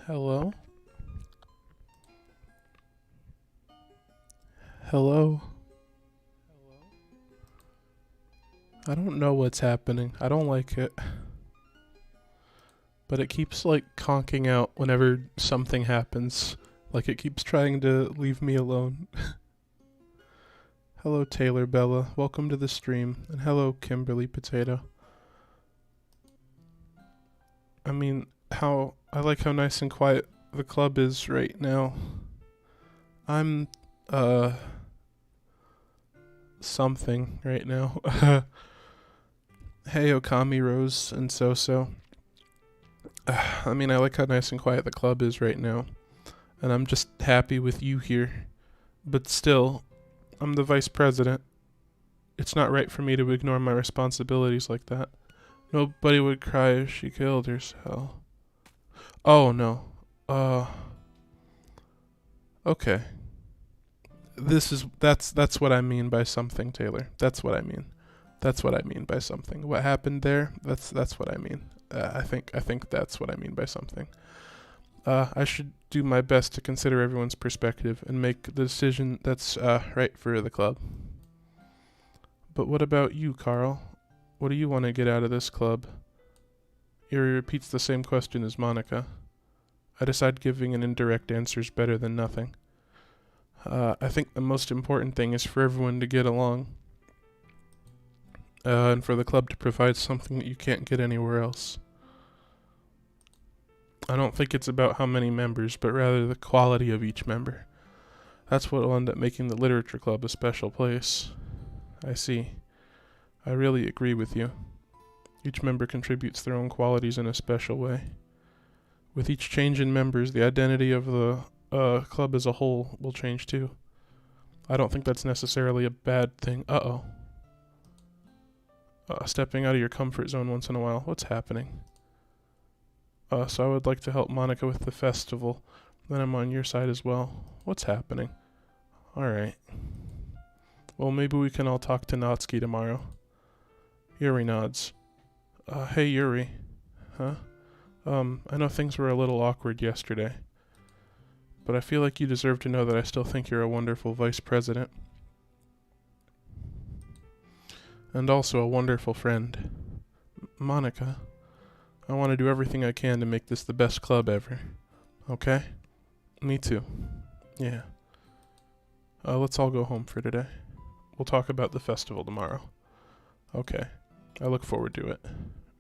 Hello? Hello? I don't know what's happening. I don't like it. But it keeps like conking out whenever something happens. Like it keeps trying to leave me alone. Hello Taylor Bella. Welcome to the stream. And hello Kimberly Potato. I mean, I like how nice and quiet the club is right now. I'm something right now. Hey Okami Rose and So. I mean, I like how nice and quiet the club is right now. And I'm just happy with you here. But still, I'm the vice president. It's not right for me to ignore my responsibilities like that. Nobody would cry if she killed herself. Oh no. Okay. That's what I mean by something, Taylor. That's what I mean. That's what I mean by something. What happened there? That's what I mean. I think that's what I mean by something. I should do my best to consider everyone's perspective and make the decision that's right for the club. But what about you, Carl? What do you want to get out of this club? Yuri repeats the same question as Monica. I decide giving an indirect answer is better than nothing. I think the most important thing is for everyone to get along. And for the club to provide something that you can't get anywhere else. I don't think it's about how many members, but rather the quality of each member. That's what will end up making the literature club a special place. I see. I really agree with you. Each member contributes their own qualities in a special way. With each change in members, the identity of the club as a whole will change too. I don't think that's necessarily a bad thing. Stepping out of your comfort zone once in a while. What's happening? So I would like to help Monica with the festival. Then I'm on your side as well. What's happening? Alright. Well, maybe we can all talk to Natsuki tomorrow. Yuri nods. Hey Yuri. Huh? I know things were a little awkward yesterday. But I feel like you deserve to know that I still think you're a wonderful vice president. And also a wonderful friend. Monica, I want to do everything I can to make this the best club ever. Okay? Me too. Yeah. Let's all go home for today. We'll talk about the festival tomorrow. Okay. I look forward to it.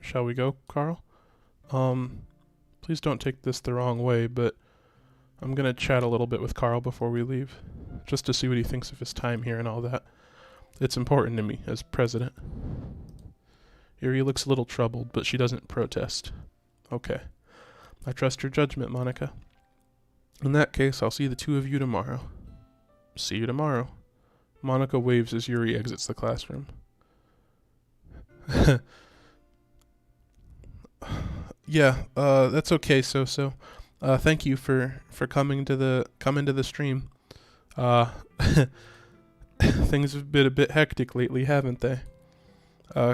Shall we go, Carl? Please don't take this the wrong way, but I'm gonna chat a little bit with Carl before we leave. Just to see what he thinks of his time here and all that. It's important to me as president. Yuri looks a little troubled, but she doesn't protest. Okay. I trust your judgment, Monica. In that case, I'll see the two of you tomorrow. See you tomorrow. Monica waves as Yuri exits the classroom. Yeah, that's okay, So. Thank you for coming to the stream. Things have been a bit hectic lately, haven't they?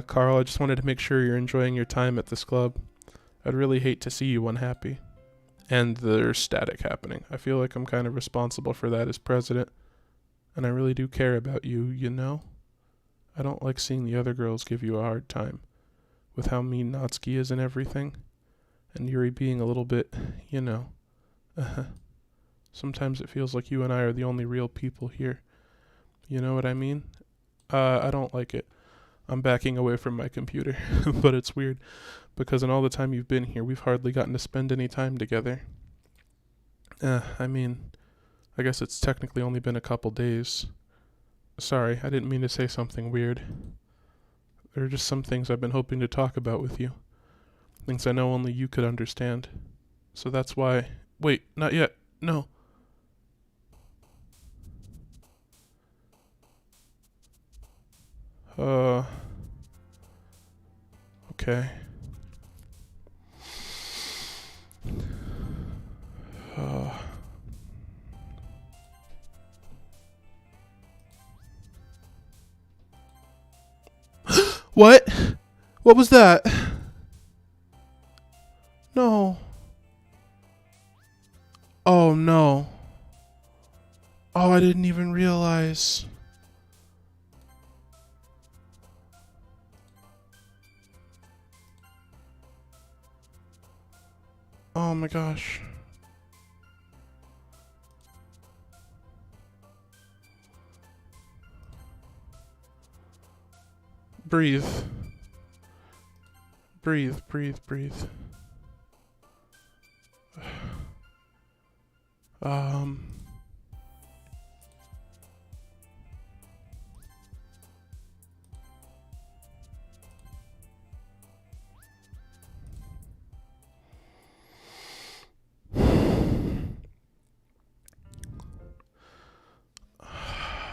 Carl, I just wanted to make sure you're enjoying your time at this club. I'd really hate to see you unhappy. And there's static happening. I feel like I'm kind of responsible for that as president. And I really do care about you, you know? I don't like seeing the other girls give you a hard time. With how mean Natsuki is and everything. And Yuri being a little bit, you know. Sometimes it feels like you and I are the only real people here. You know what I mean? I don't like it. I'm backing away from my computer, but it's weird, because in all the time you've been here, we've hardly gotten to spend any time together. I mean, I guess it's technically only been a couple days. Sorry, I didn't mean to say something weird. There are just some things I've been hoping to talk about with you. Things I know only you could understand. So that's why... Wait, not yet. No. Okay. What? What was that? No. I didn't even realize. Oh my gosh. Breathe. Breathe, breathe, breathe.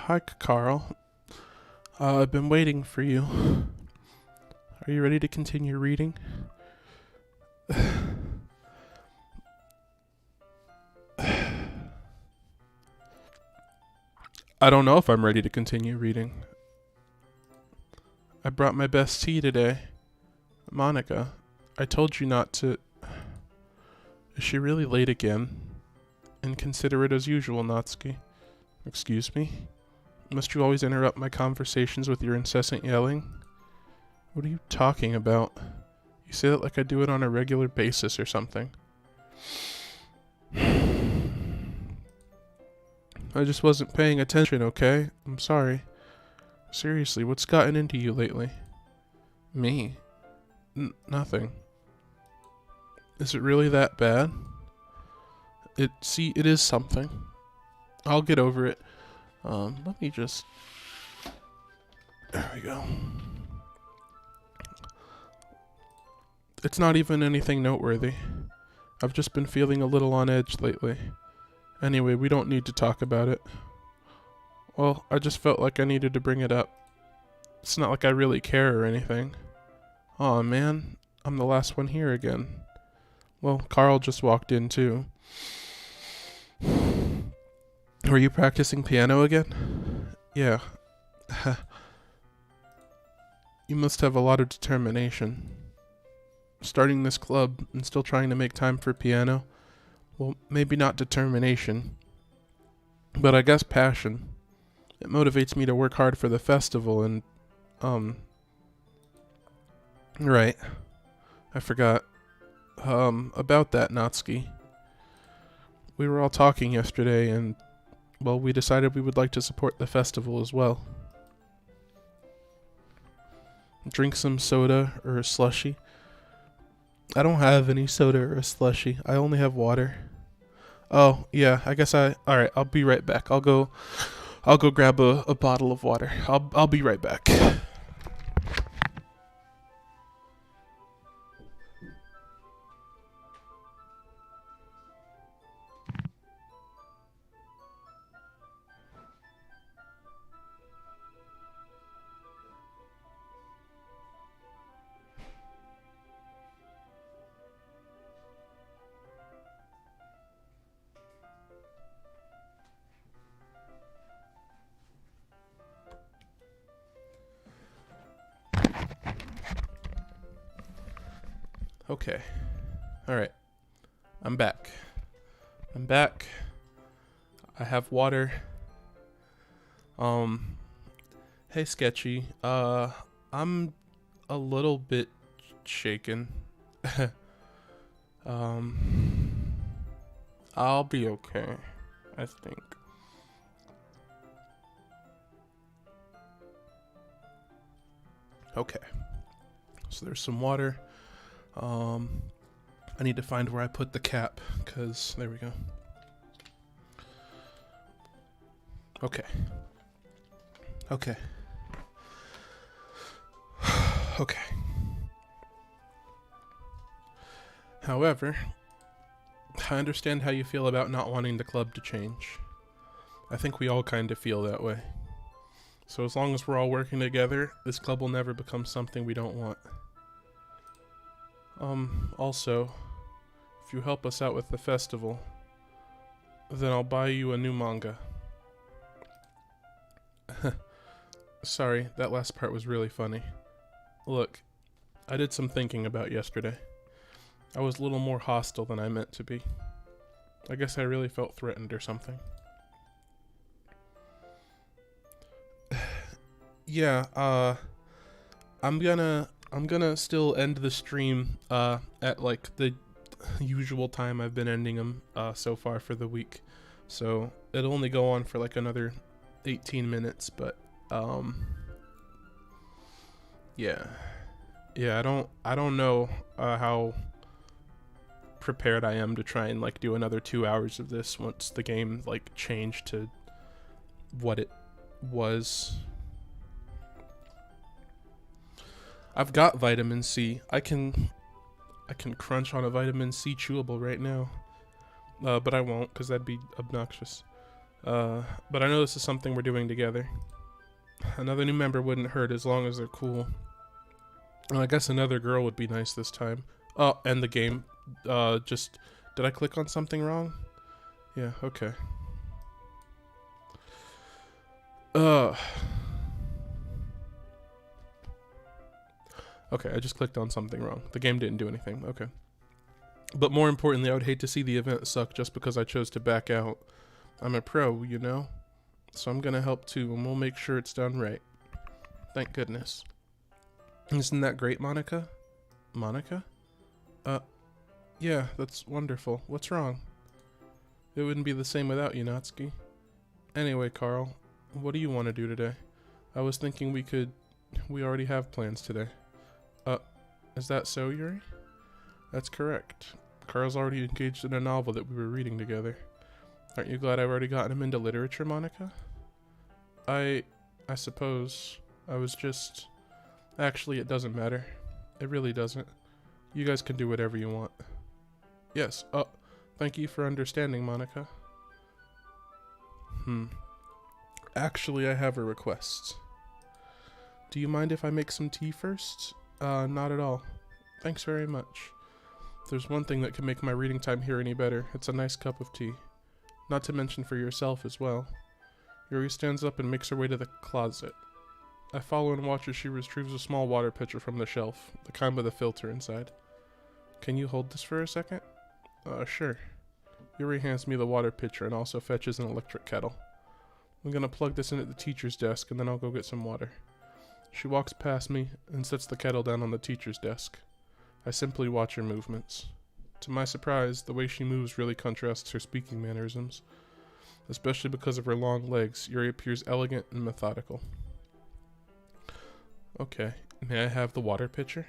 Hi, Carl. I've been waiting for you. Are you ready to continue reading? I don't know if I'm ready to continue reading. I brought my best tea today. Monica, I told you not to... Is she really late again? Inconsiderate as usual, Natsuki. Excuse me? Must you always interrupt my conversations with your incessant yelling? What are you talking about? You say that like I do it on a regular basis or something. I just wasn't paying attention, okay? I'm sorry. Seriously, what's gotten into you lately? Me? Nothing. Is it really that bad? It is something. I'll get over it. Let me just... There we go. It's not even anything noteworthy. I've just been feeling a little on edge lately. Anyway, we don't need to talk about it. Well, I just felt like I needed to bring it up. It's not like I really care or anything. Aw, man. I'm the last one here again. Well, Carl just walked in too. Were you practicing piano again? Yeah. You must have a lot of determination. Starting this club and still trying to make time for piano? Well, maybe not determination, but I guess passion. It motivates me to work hard for the festival and, right. I forgot. About that, Natsuki. We were all talking yesterday and, well, we decided we would like to support the festival as well. Drink some soda or a slushie. I don't have any soda or a slushie. I only have water. Oh, yeah, I guess alright, I'll be right back. I'll go grab a bottle of water. I'll be right back. Okay. Alright. I'm back. I have water. Hey Sketchy. I'm a little bit shaken. I'll be okay, I think. Okay. So there's some water. I need to find where I put the cap, because there we go. Okay. Okay. Okay. However, I understand how you feel about not wanting the club to change. I think we all kind of feel that way. So as long as we're all working together, this club will never become something we don't want. Also, if you help us out with the festival, then I'll buy you a new manga. Sorry, that last part was really funny. Look, I did some thinking about yesterday. I was a little more hostile than I meant to be. I guess I really felt threatened or something. Yeah, I'm gonna still end the stream at like the usual time I've been ending them so far for the week. So it'll only go on for like another 18 minutes, but yeah. Yeah, I don't know how prepared I am to try and like do another 2 hours of this once the game like changed to what it was. I've got vitamin C. I can crunch on a vitamin C chewable right now. But I won't because that'd be obnoxious. But I know this is something we're doing together. Another new member wouldn't hurt as long as they're cool. And I guess another girl would be nice this time. Oh, and the game. Just did I click on something wrong? Yeah, okay. Okay, I just clicked on something wrong. The game didn't do anything. Okay. But more importantly, I would hate to see the event suck just because I chose to back out. I'm a pro, you know? So I'm gonna help too, and we'll make sure it's done right. Thank goodness. Isn't that great, Monica? Monica? Yeah, that's wonderful. What's wrong? It wouldn't be the same without you, Natsuki. Anyway, Carl, what do you want to do today? I was thinking we already have plans today. Is that so, Yuri? That's correct. Carl's already engaged in a novel that we were reading together. Aren't you glad I've already gotten him into literature, Monica? I suppose. I was just... Actually, it doesn't matter. It really doesn't. You guys can do whatever you want. Yes, thank you for understanding, Monica. Actually, I have a request. Do you mind if I make some tea first? Not at all. Thanks very much. If there's one thing that can make my reading time here any better, it's a nice cup of tea. Not to mention for yourself as well. Yuri stands up and makes her way to the closet. I follow and watch as she retrieves a small water pitcher from the shelf, the kind with a filter inside. Can you hold this for a second? Sure. Yuri hands me the water pitcher and also fetches an electric kettle. I'm gonna plug this in at the teacher's desk and then I'll go get some water. She walks past me and sets the kettle down on the teacher's desk. I simply watch her movements. To my surprise, the way she moves really contrasts her speaking mannerisms. Especially because of her long legs, Yuri appears elegant and methodical. Okay, may I have the water pitcher?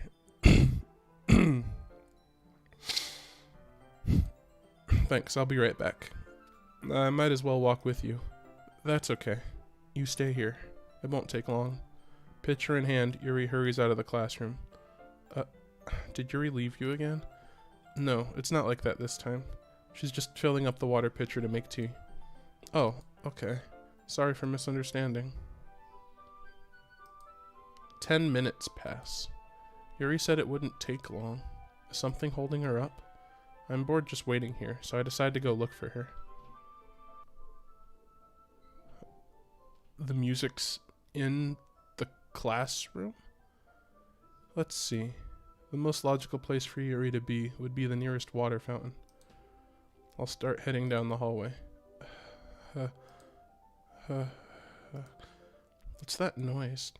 Thanks, I'll be right back. I might as well walk with you. That's okay. You stay here. It won't take long. Pitcher in hand, Yuri hurries out of the classroom. Did Yuri leave you again? No, it's not like that this time. She's just filling up the water pitcher to make tea. Oh, okay. Sorry for misunderstanding. 10 minutes pass. Yuri said it wouldn't take long. Is something holding her up? I'm bored just waiting here, so I decide to go look for her. The music's in the classroom? Let's see. The most logical place for Yuri to be would be the nearest water fountain. I'll start heading down the hallway. What's that noise?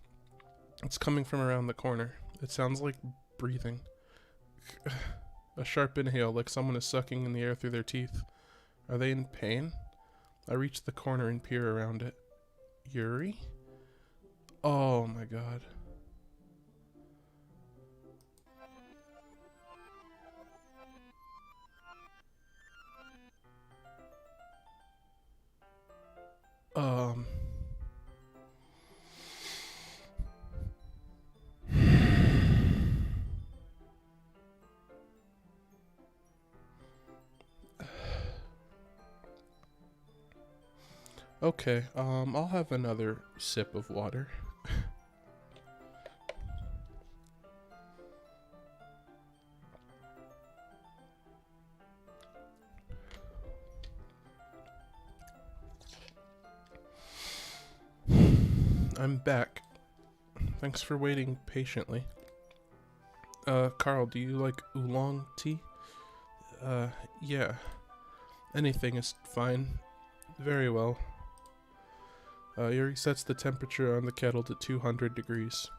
It's coming from around the corner. It sounds like breathing. A sharp inhale, like someone is sucking in the air through their teeth. Are they in pain? I reach the corner and peer around it. Yuri? Oh my god. Okay, I'll have another sip of water. I'm back. Thanks for waiting patiently. Carl, do you like oolong tea? Yeah. Anything is fine. Very well. Yuri sets the temperature on the kettle to 200 degrees.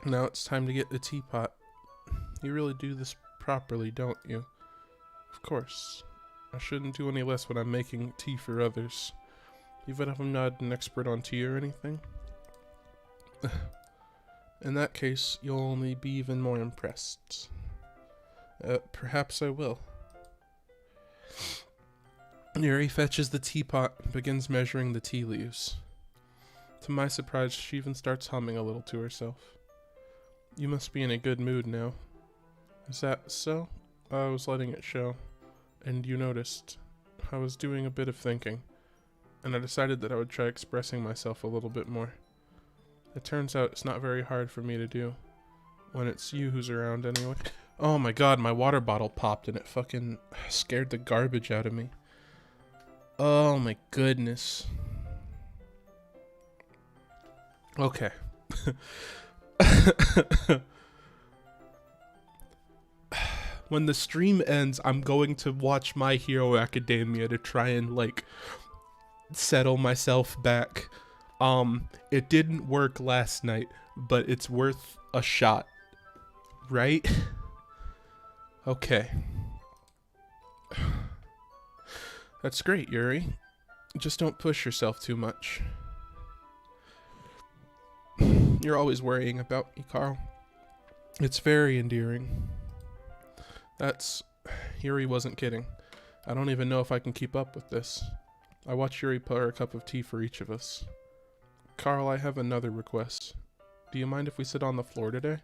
Now it's time to get the teapot. You really do this properly, don't you? Of course. I shouldn't do any less when I'm making tea for others. Even if I'm not an expert on tea or anything. In that case, you'll only be even more impressed. Perhaps I will. Yuri fetches the teapot and begins measuring the tea leaves. To my surprise, she even starts humming a little to herself. You must be in a good mood now. Is that so? I was letting it show. And you noticed. I was doing a bit of thinking. And I decided that I would try expressing myself a little bit more. It turns out it's not very hard for me to do. When it's you who's around anyway. Oh my god, my water bottle popped and it fucking scared the garbage out of me. Oh my goodness. Okay. When the stream ends, I'm going to watch My Hero Academia to try and, like, settle myself back. It didn't work last night, but it's worth a shot. Right? Okay. That's great, Yuri. Just don't push yourself too much. You're always worrying about me, Carl. It's very endearing. Yuri wasn't kidding. I don't even know if I can keep up with this. I watch Yuri pour a cup of tea for each of us. Carl, I have another request. Do you mind if we sit on the floor today?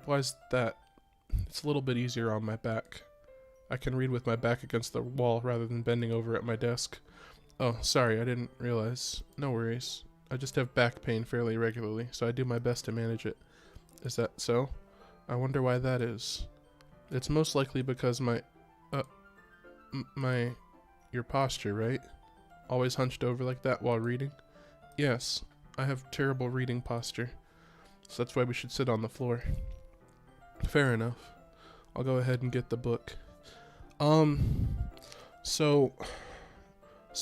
Why's that? It's a little bit easier on my back. I can read with my back against the wall rather than bending over at my desk. Oh, sorry, I didn't realize. No worries. I just have back pain fairly regularly, so I do my best to manage it. Is that so? I wonder why that is. It's most likely because your posture, right? Always hunched over like that while reading? Yes, I have terrible reading posture. So that's why we should sit on the floor. Fair enough. I'll go ahead and get the book. So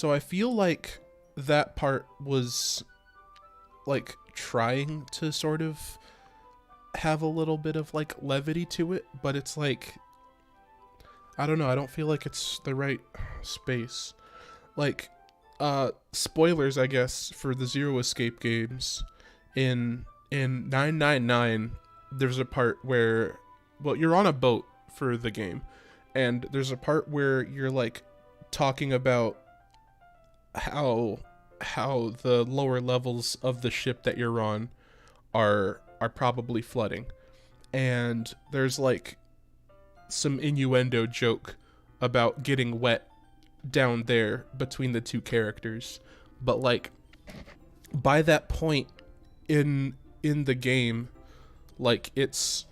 I feel like that part was, like, trying to sort of have a little bit of, like, levity to it, but it's like, I don't know, I don't feel like it's the right space. Like, spoilers, I guess, for the Zero Escape games. In 999, there's a part where, well, you're on a boat for the game, and there's a part where you're, like, talking about how the lower levels of the ship that you're on are probably flooding, and there's, like, some innuendo joke about getting wet down there between the two characters. But, like, by that point in the game, like, it's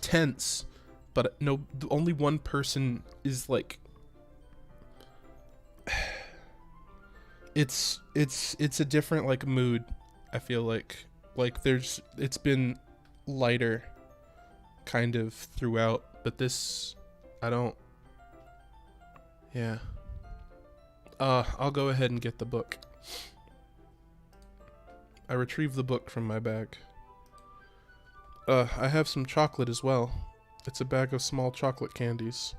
tense, but no, only one person is, like, it's a different, like, mood. I feel like it's been lighter kind of throughout, but this, yeah. I'll go ahead and get the book. I retrieve the book from my bag. I have some chocolate as well. It's a bag of small chocolate candies.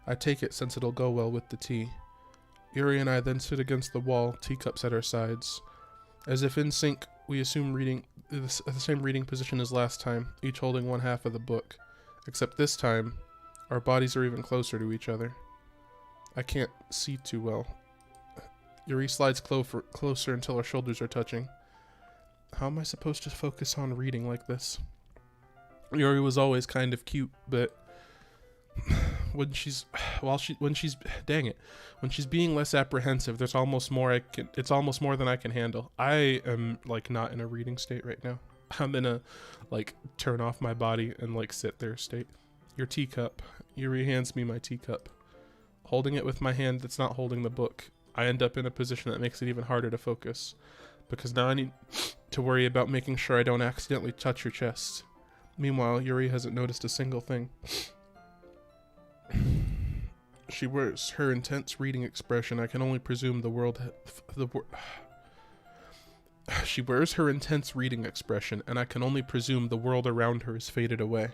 I take it since it'll go well with the tea. Yuri and I then sit against the wall, teacups at our sides. As if in sync, we assume the same reading position as last time, each holding one half of the book. Except this time, our bodies are even closer to each other. I can't see too well. Yuri slides closer until our shoulders are touching. How am I supposed to focus on reading like this? Yuri was always kind of cute, but when she's being less apprehensive, it's almost more than I can handle. I am, like, not in a reading state right now. I'm in a, like, turn off my body and, like, sit there state. Your teacup. Yuri hands me my teacup. Holding it with my hand that's not holding the book, I end up in a position that makes it even harder to focus, because now I need to worry about making sure I don't accidentally touch your chest. Meanwhile, Yuri hasn't noticed a single thing. She wears her intense reading expression. I can only presume the world... She wears her intense reading expression, and I can only presume the world around her has faded away.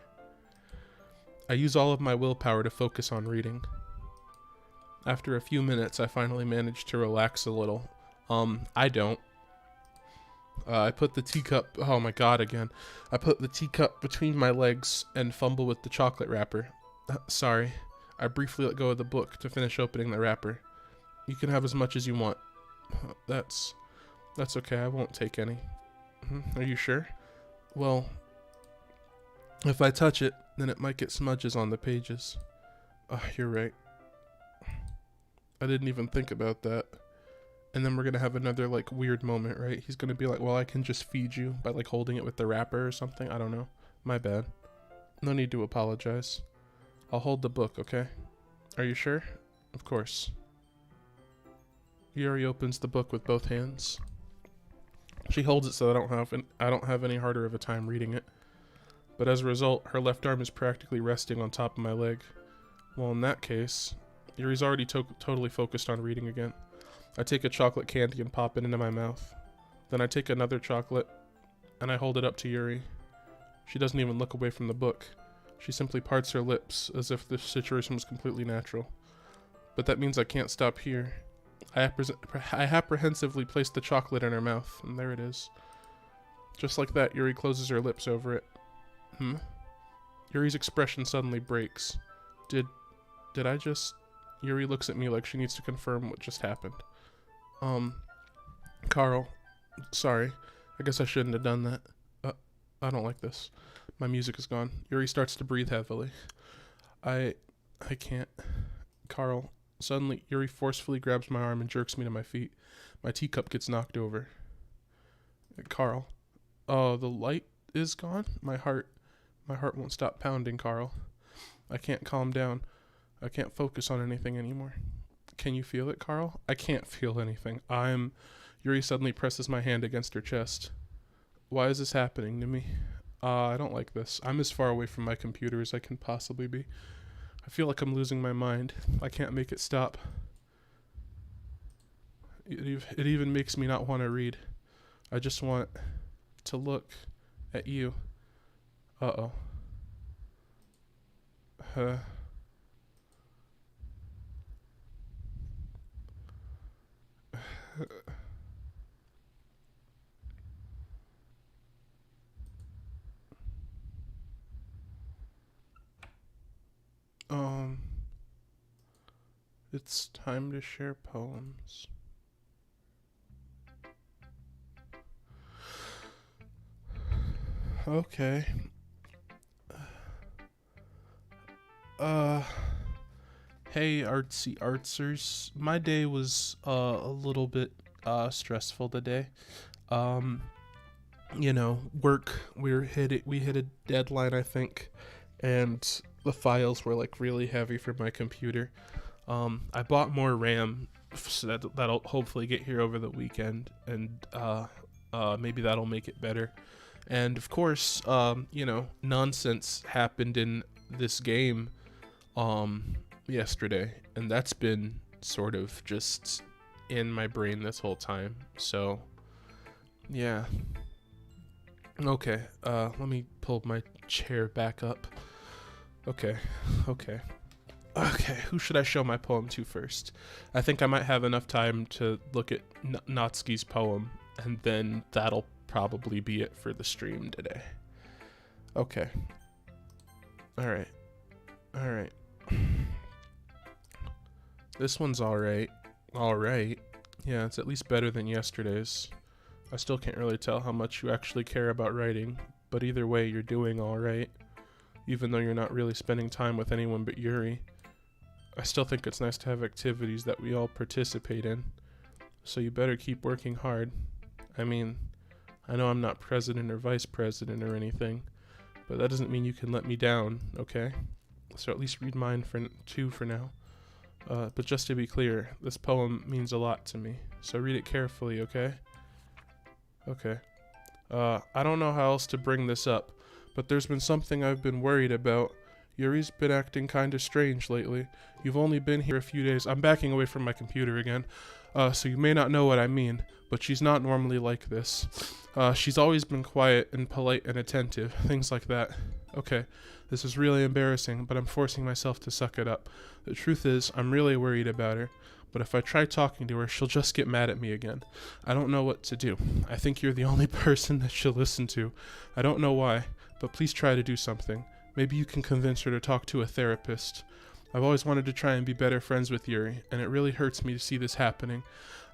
I use all of my willpower to focus on reading. After a few minutes, I finally manage to relax a little. I don't. I put the teacup... Oh my god, again. I put the teacup between my legs and fumble with the chocolate wrapper. Sorry. I briefly let go of the book to finish opening the wrapper. You can have as much as you want. That's okay, I won't take any. Are you sure? Well, if I touch it, then it might get smudges on the pages. You're right. I didn't even think about that. And then we're gonna have another, like, weird moment, right? He's gonna be like, well, I can just feed you by, like, holding it with the wrapper or something. I don't know. My bad. No need to apologize. I'll hold the book, okay? Are you sure? Of course. Yuri opens the book with both hands. She holds it so I don't have any harder of a time reading it. But as a result, her left arm is practically resting on top of my leg. Well, in that case, Yuri's already totally focused on reading again. I take a chocolate candy and pop it into my mouth. Then I take another chocolate, and I hold it up to Yuri. She doesn't even look away from the book. She simply parts her lips, as if this situation was completely natural. But that means I can't stop here. I apprehensively place the chocolate in her mouth, and there it is. Just like that, Yuri closes her lips over it. Yuri's expression suddenly breaks. Did I just... Yuri looks at me like she needs to confirm what just happened. Carl, sorry. I guess I shouldn't have done that. I don't like this. My music is gone. Yuri starts to breathe heavily. I can't. Carl. Suddenly, Yuri forcefully grabs my arm and jerks me to my feet. My teacup gets knocked over. Carl. Oh, the light is gone? My heart won't stop pounding, Carl. I can't calm down. I can't focus on anything anymore. Can you feel it, Carl? I can't feel anything. Yuri suddenly presses my hand against her chest. Why is this happening to me? I don't like this. I'm as far away from my computer as I can possibly be. I feel like I'm losing my mind. I can't make it stop. It even makes me not want to read. I just want to look at you. Uh-oh. It's time to share poems. Okay. Hey, artsy artsers. My day was a little bit stressful today. Work. We hit a deadline, I think, and the files were like really heavy for my computer. I bought more RAM, so that'll hopefully get here over the weekend, and maybe that'll make it better. And of course, nonsense happened in this game yesterday, and that's been sort of just in my brain this whole time. So yeah. Okay, let me pull my chair back up. Okay, who should I show my poem to first? I think I might have enough time to look at Natsuki's poem, and then that'll probably be it for the stream today. Okay. Alright. This one's alright. Alright. Yeah, it's at least better than yesterday's. I still can't really tell how much you actually care about writing, but either way, you're doing alright. Even though you're not really spending time with anyone but Yuri. I still think it's nice to have activities that we all participate in. So you better keep working hard. I mean, I know I'm not president or vice president or anything, but that doesn't mean you can let me down, okay? So at least read mine too for now. But just to be clear, this poem means a lot to me, so read it carefully, okay? Okay. I don't know how else to bring this up, but there's been something I've been worried about. Yuri's been acting kinda strange lately. You've only been here a few days. I'm backing away from my computer again, so you may not know what I mean, but she's not normally like this. She's always been quiet and polite and attentive, things like that. Okay, this is really embarrassing, but I'm forcing myself to suck it up. The truth is, I'm really worried about her, but if I try talking to her, she'll just get mad at me again. I don't know what to do. I think you're the only person that she'll listen to. I don't know why, but please try to do something. Maybe you can convince her to talk to a therapist. I've always wanted to try and be better friends with Yuri, and it really hurts me to see this happening.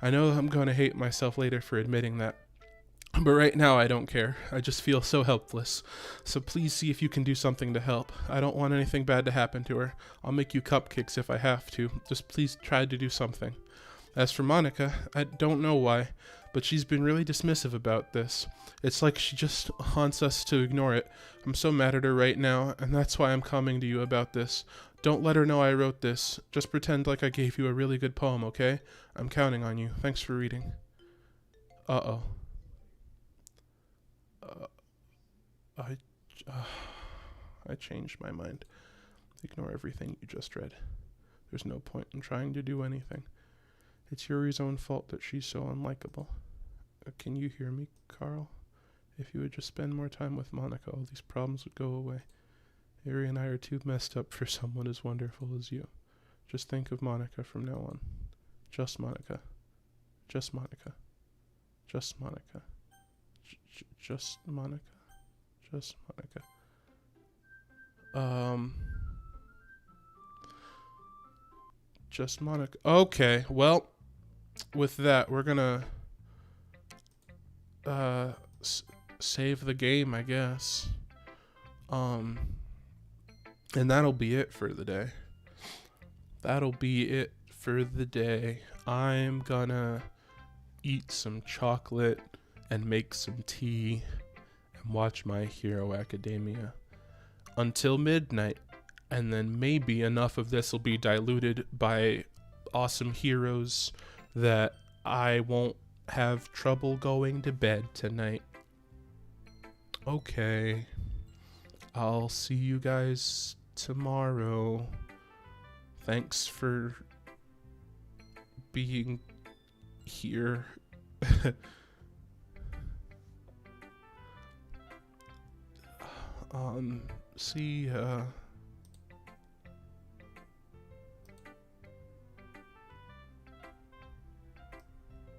I know I'm going to hate myself later for admitting that. But right now, I don't care. I just feel so helpless. So please see if you can do something to help. I don't want anything bad to happen to her. I'll make you cupcakes if I have to. Just please try to do something. As for Monica, I don't know why, but she's been really dismissive about this. It's like she just wants us to ignore it. I'm so mad at her right now, and that's why I'm coming to you about this. Don't let her know I wrote this. Just pretend like I gave you a really good poem, okay? I'm counting on you. Thanks for reading. Uh-oh. I changed my mind. Ignore everything you just read. There's no point in trying to do anything. It's Yuri's own fault that she's so unlikable. Can you hear me, Carl? If you would just spend more time with Monica, all these problems would go away. Yuri and I are too messed up for someone as wonderful as you. Just think of Monica from now on. Just Monica. Just Monica. Just Monica. Just Monica. Just Monica. Just Monica. Okay, well, with that, we're gonna save the game, I guess. And that'll be it for the day. That'll be it for the day. I'm gonna eat some chocolate and make some tea and watch My Hero Academia until midnight. And then maybe enough of this will be diluted by awesome heroes that I won't have trouble going to bed tonight. Okay. I'll see you guys tomorrow. Thanks for being here. See ya.